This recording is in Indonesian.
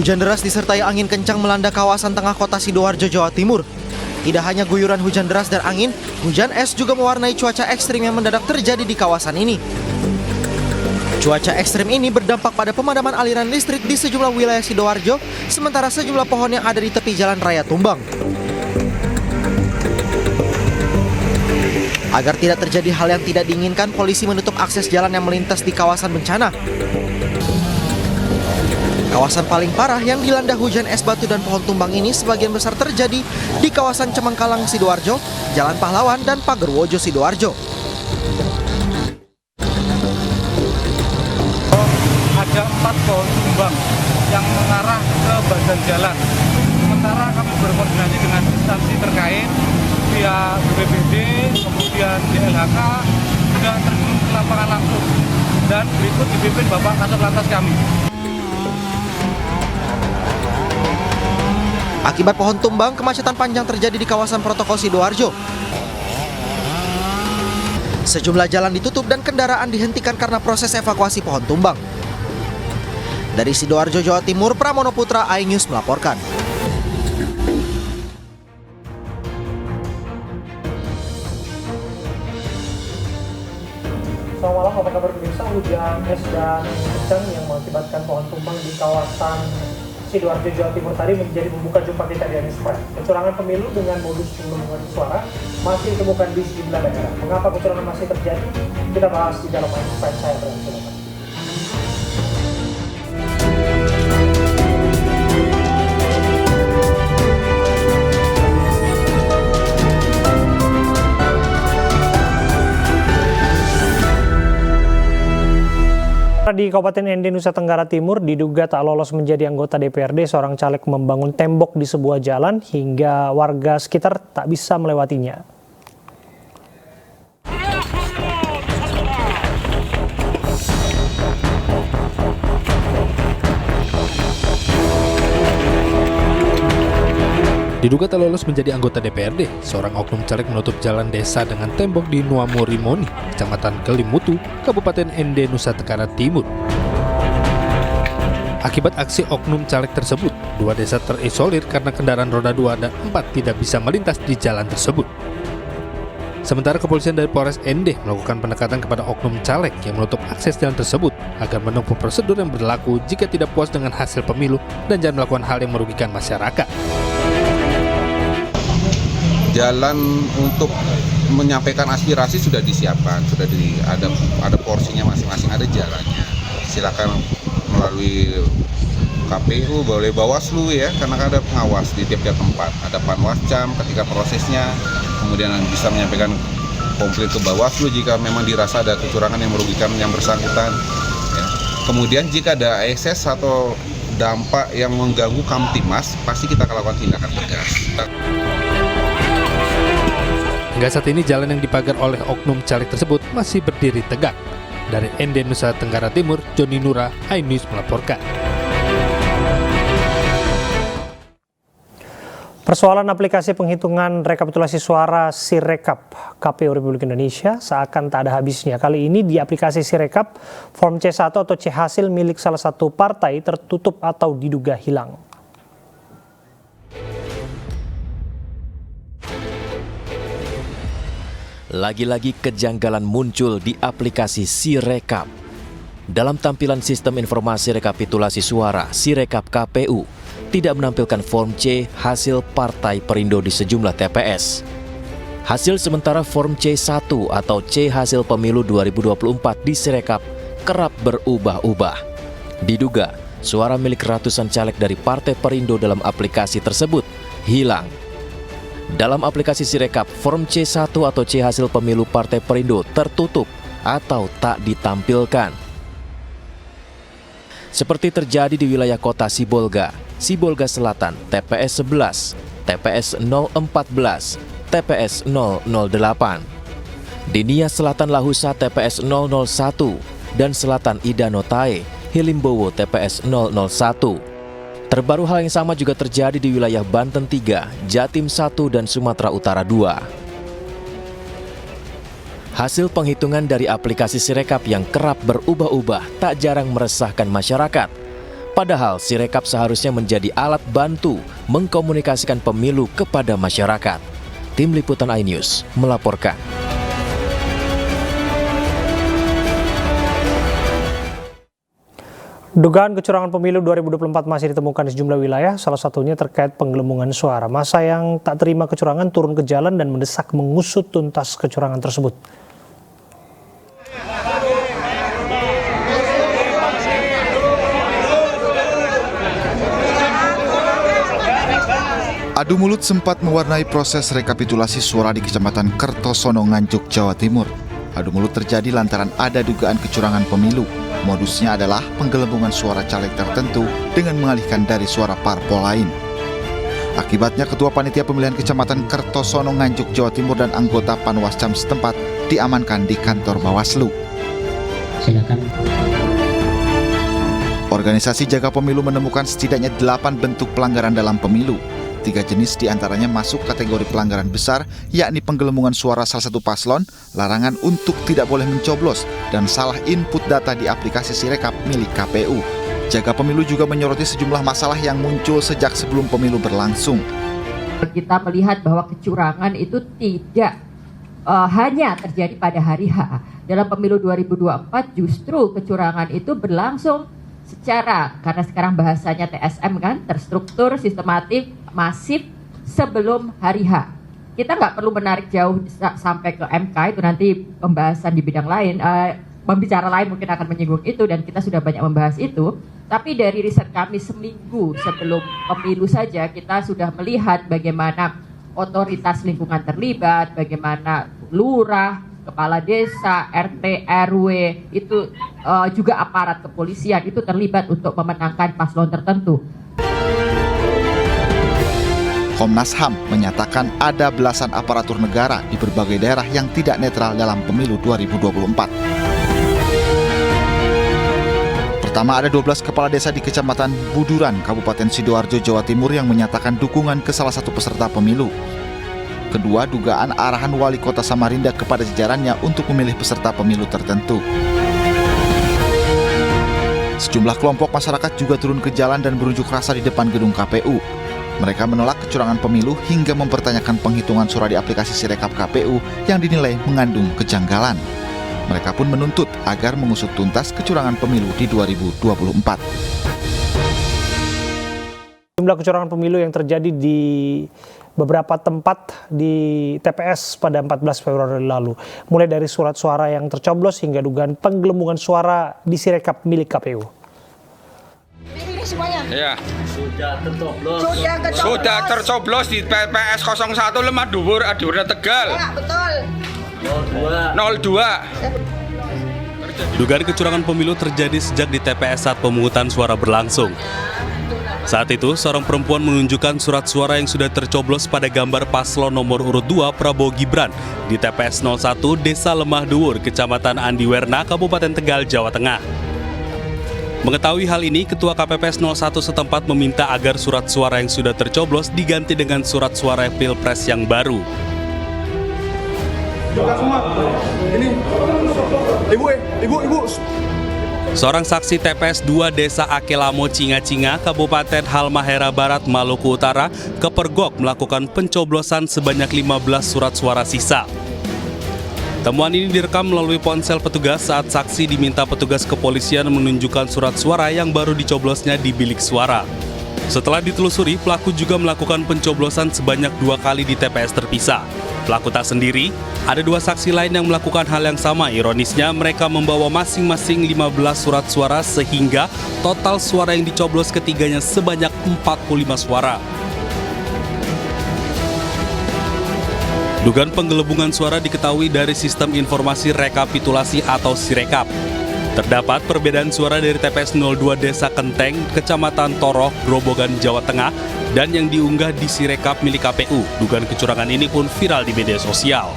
Hujan deras disertai angin kencang melanda kawasan tengah kota Sidoarjo, Jawa Timur. Tidak hanya guyuran hujan deras dan angin, hujan es juga mewarnai cuaca ekstrim yang mendadak terjadi di kawasan ini. Cuaca ekstrim ini berdampak pada pemadaman aliran listrik di sejumlah wilayah Sidoarjo, sementara sejumlah pohon yang ada di tepi jalan raya tumbang. Agar tidak terjadi hal yang tidak diinginkan, polisi menutup akses jalan yang melintas di kawasan bencana. Kawasan paling parah yang dilanda hujan es batu dan pohon tumbang ini sebagian besar terjadi di kawasan Cemengkalang, Sidoarjo, Jalan Pahlawan, dan Pagerwojo, Sidoarjo. Ada 4 pohon tumbang yang mengarah ke badan jalan. Sementara kami berkoordinasi dengan instansi terkait, pihak BPBD, kemudian DLHK, sudah terjun ke lapangan langsung. Dan berikut dipimpin Bapak Kasat Lantas kami. Akibat pohon tumbang, kemacetan panjang terjadi di kawasan Protokol Sidoarjo. Sejumlah jalan ditutup dan kendaraan dihentikan karena proses evakuasi pohon tumbang. Dari Sidoarjo, Jawa Timur, Pramono Putra, iNews melaporkan. Selamat malam, apa kabar pemirsa? Hujan es dan kencang yang mengakibatkan pohon tumbang di kawasan Sidoarjo, Jawa Timur tadi menjadi pembuka jumpa kita di iNews Prime. Kecurangan pemilu dengan modus penggelembungan suara masih ditemukan di sejumlah daerah. Mengapa kecurangan masih terjadi? Kita bahas di dalam iNews Prime. Saya Brian. Di Kabupaten Ende, Nusa Tenggara Timur, diduga tak lolos menjadi anggota DPRD, seorang caleg membangun tembok di sebuah jalan hingga warga sekitar tak bisa melewatinya. Diduga tak lolos menjadi anggota DPRD, seorang oknum caleg menutup jalan desa dengan tembok di Nuamorimoni, Kecamatan Kelimutu, Kabupaten Ende, Nusa Tenggara Timur. Akibat aksi oknum caleg tersebut, 2 desa terisolir karena kendaraan roda 2 dan 4 tidak bisa melintas di jalan tersebut. Sementara kepolisian dari Polres Ende melakukan pendekatan kepada oknum caleg yang menutup akses jalan tersebut agar menempuh prosedur yang berlaku jika tidak puas dengan hasil pemilu dan jangan melakukan hal yang merugikan masyarakat. Jalan untuk menyampaikan aspirasi sudah disiapkan, ada porsinya masing-masing, ada jalannya. Silakan melalui KPU, boleh Bawaslu ya, karena ada pengawas di tiap-tiap tempat. Ada Panwascam ketika prosesnya, kemudian bisa menyampaikan komplain ke Bawaslu jika memang dirasa ada kecurangan yang merugikan yang bersangkutan. Ya. Kemudian jika ada ekses atau dampak yang mengganggu Kamtimas, pasti kita akan lakukan tindakan tegas. Hingga saat ini jalan yang dipagar oleh oknum caleg tersebut masih berdiri tegak. Dari Ende, Nusa Tenggara Timur, Joni Nura, iNews melaporkan. Persoalan aplikasi penghitungan rekapitulasi suara Sirekap KPU Republik Indonesia seakan tak ada habisnya. Kali ini di aplikasi Sirekap, form C1 atau C hasil milik salah satu partai tertutup atau diduga hilang. Lagi-lagi kejanggalan muncul di aplikasi Sirekap. Dalam tampilan sistem informasi rekapitulasi suara Sirekap KPU, tidak menampilkan form C hasil Partai Perindo di sejumlah TPS. Hasil sementara form C1 atau C hasil pemilu 2024 di Sirekap kerap berubah-ubah. Diduga, suara milik ratusan caleg dari Partai Perindo dalam aplikasi tersebut hilang. Dalam aplikasi Sirekap, form C1 atau C hasil pemilu Partai Perindo tertutup atau tak ditampilkan. Seperti terjadi di wilayah kota Sibolga, Sibolga Selatan, TPS 11, TPS 014, TPS 008. Di Nia Selatan Lahusa, TPS 001, dan Selatan Idanotae, Hilimbowo, TPS 001. Terbaru hal yang sama juga terjadi di wilayah Banten 3, Jatim 1, dan Sumatera Utara 2. Hasil penghitungan dari aplikasi Sirekap yang kerap berubah-ubah tak jarang meresahkan masyarakat. Padahal Sirekap seharusnya menjadi alat bantu mengkomunikasikan pemilu kepada masyarakat. Tim Liputan iNews melaporkan. Dugaan kecurangan pemilu 2024 masih ditemukan di sejumlah wilayah, salah satunya terkait penggelembungan suara. Massa yang tak terima kecurangan turun ke jalan dan mendesak mengusut tuntas kecurangan tersebut. Adu mulut sempat mewarnai proses rekapitulasi suara di Kecamatan Kertosono, Nganjuk, Jawa Timur. Adu mulut terjadi lantaran ada dugaan kecurangan pemilu. Modusnya adalah penggelembungan suara caleg tertentu dengan mengalihkan dari suara parpol lain. Akibatnya Ketua Panitia Pemilihan Kecamatan Kertosono, Nganjuk, Jawa Timur dan anggota Panwascam setempat diamankan di kantor Bawaslu. Silakan. Organisasi Jaga Pemilu menemukan setidaknya 8 bentuk pelanggaran dalam pemilu. 3 jenis diantaranya masuk kategori pelanggaran besar, yakni penggelembungan suara salah satu paslon, larangan untuk tidak boleh mencoblos, dan salah input data di aplikasi Sirekap milik KPU. Jaga Pemilu juga menyoroti sejumlah masalah yang muncul sejak sebelum pemilu berlangsung. Kita melihat bahwa kecurangan itu tidak hanya terjadi pada hari H. Dalam pemilu 2024 justru kecurangan itu berlangsung karena sekarang bahasanya TSM kan, terstruktur, sistematik, masif sebelum hari H. Kita nggak perlu menarik jauh sampai ke MK, itu nanti pembahasan di bidang lain, pembicara lain mungkin akan menyinggung itu dan kita sudah banyak membahas itu. Tapi dari riset kami seminggu sebelum pemilu saja kita sudah melihat bagaimana otoritas lingkungan terlibat, bagaimana lurah, kepala desa, RT, RW, itu juga aparat kepolisian itu terlibat untuk memenangkan paslon tertentu. Komnas HAM menyatakan ada belasan aparatur negara di berbagai daerah yang tidak netral dalam pemilu 2024. Pertama, ada 12 kepala desa di Kecamatan Buduran, Kabupaten Sidoarjo, Jawa Timur yang menyatakan dukungan ke salah satu peserta pemilu. Kedua, dugaan arahan wali kota Samarinda kepada jajarannya untuk memilih peserta pemilu tertentu. Sejumlah kelompok masyarakat juga turun ke jalan dan berunjuk rasa di depan gedung KPU. Mereka menolak kecurangan pemilu hingga mempertanyakan penghitungan suara di aplikasi Sirekap KPU yang dinilai mengandung kejanggalan. Mereka pun menuntut agar mengusut tuntas kecurangan pemilu di 2024. Jumlah kecurangan pemilu yang terjadi di beberapa tempat di TPS pada 14 Februari lalu. Mulai dari surat suara yang tercoblos hingga dugaan penggelembungan suara di Sirekap milik KPU. Ini semuanya? Ya. Sudah tercoblos di PPS 01 Lemah Dhuwur, Adiwurna Tegal. Ya, betul. 02. Dugaan kecurangan pemilu terjadi sejak di TPS saat pemungutan suara berlangsung. Saat itu, seorang perempuan menunjukkan surat suara yang sudah tercoblos pada gambar paslon nomor urut 2 Prabowo Gibran di TPS 01 Desa Lemah Dhuwur, Kecamatan Andiwerna, Kabupaten Tegal, Jawa Tengah. Mengetahui hal ini, Ketua KPPS 01 setempat meminta agar surat suara yang sudah tercoblos diganti dengan surat suara Pilpres yang baru. Ini, ibu. Seorang saksi TPS 2 Desa Akelamo Cinga-Cinga, Kabupaten Halmahera Barat, Maluku Utara, kepergok melakukan pencoblosan sebanyak 15 surat suara sisa. Temuan ini direkam melalui ponsel petugas saat saksi diminta petugas kepolisian menunjukkan surat suara yang baru dicoblosnya di bilik suara. Setelah ditelusuri, pelaku juga melakukan pencoblosan sebanyak 2 kali di TPS terpisah. Pelaku tak sendiri, ada 2 saksi lain yang melakukan hal yang sama. Ironisnya, mereka membawa masing-masing 15 surat suara sehingga total suara yang dicoblos ketiganya sebanyak 45 suara. Dugaan penggelembungan suara diketahui dari Sistem Informasi Rekapitulasi atau Sirekap. Terdapat perbedaan suara dari TPS 02 Desa Kenteng, Kecamatan Toroh, Grobogan, Jawa Tengah, dan yang diunggah di Sirekap milik KPU. Dugaan kecurangan ini pun viral di media sosial.